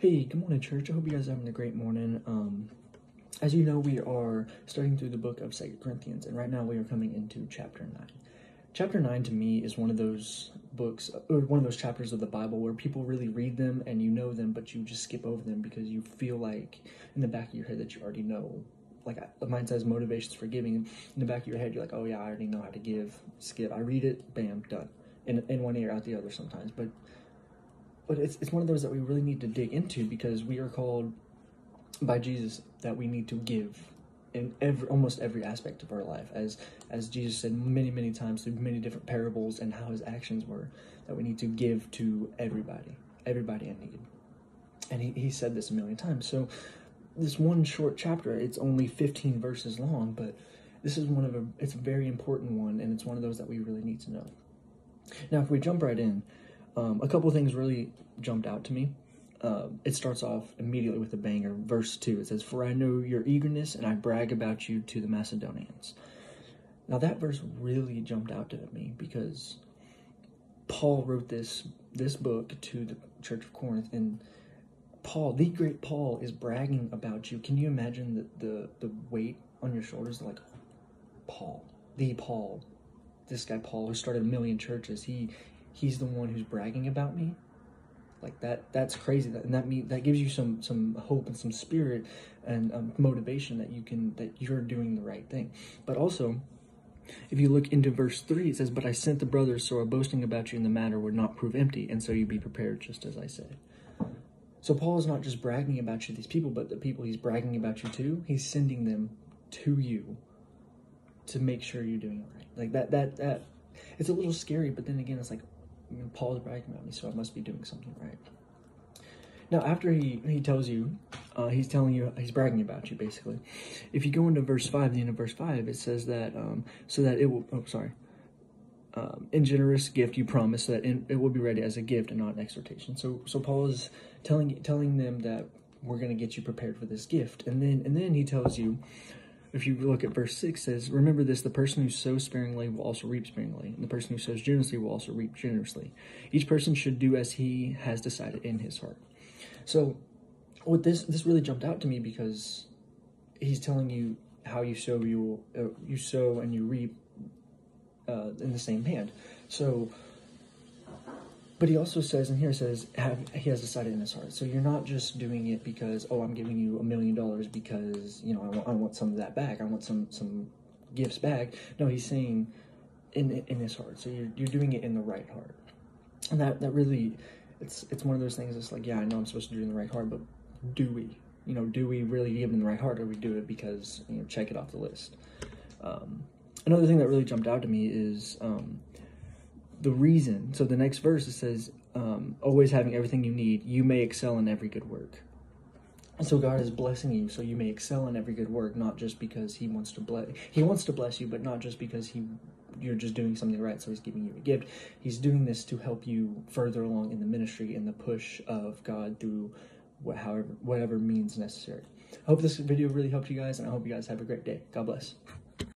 Hey, good morning, church. I hope you guys are having a great morning. As you know, we are studying through the book of 2 Corinthians, and right now we are coming into chapter 9. Chapter 9 to me is one of those books, or one of those chapters of the Bible where people really read them and you know them, but you just skip over them because you feel like in the back of your head that you already know. Like mine says motivations for giving. In the back of your head, you're like, oh yeah, I already know how to give. Skip. I read it, bam, done. In one ear, out the other sometimes. But it's one of those that we really need to dig into because we are called by Jesus that we need to give in almost every aspect of our life, as Jesus said many times through many different parables and how his actions were, that we need to give to everybody in need. And he said this a million times. So this one short chapter, it's only 15 verses long, but this is it's a very important one, and it's one of those that we really need to know. Now, if we jump right in, a couple of things really jumped out to me. It starts off immediately with a banger. Verse 2, it says, "For I know your eagerness, and I brag about you to the Macedonians." Now, that verse really jumped out to me because Paul wrote this book to the church of Corinth, and Paul, the great Paul, is bragging about you. Can you imagine the weight on your shoulders? Like, Paul, this guy Paul, who started a million churches, he's the one who's bragging about me. Like that's crazy. That gives you some hope and some spirit and motivation that you're doing the right thing. But also, if you look into verse 3, it says, "But I sent the brothers, so our boasting about you in the matter would not prove empty, and so you be prepared, just as I said." So Paul is not just bragging about you, these people, but the people he's bragging about you to, he's sending them to you to make sure you're doing it right. Like that it's a little scary, but then again, it's like, Paul's bragging about me, so I must be doing something right. Now, after he tells you, he's telling you, he's bragging about you, basically. If you go into verse 5, the end of verse 5, it says that, so that it will, in generous gift you promise that it will be ready as a gift and not an exhortation. So Paul is telling them that we're going to get you prepared for this gift. And then he tells you, if you look at verse 6, says, "Remember this, the person who sows sparingly will also reap sparingly, and the person who sows generously will also reap generously. Each person should do as he has decided in his heart." So what this really jumped out to me because he's telling you how you sow, you sow and you reap in the same hand. So, but he also says, and here it says, he has decided in his heart. So you're not just doing it because, oh, I'm giving you $1 million because, I want some of that back. I want some gifts back. No, he's saying in his heart. So you're doing it in the right heart. And that really, it's one of those things that's like, yeah, I know I'm supposed to do it in the right heart, but do we? Do we really give it in the right heart, or we do it because, check it off the list? Another thing that really jumped out to me is the reason. So the next verse, it says, always having everything you need, you may excel in every good work. And so God is blessing you so you may excel in every good work, not just because he wants to bless you, but not just because you're just doing something right, so he's giving you a gift. He's doing this to help you further along in the ministry and the push of God through whatever means necessary. I hope this video really helped you guys, and I hope you guys have a great day. God bless.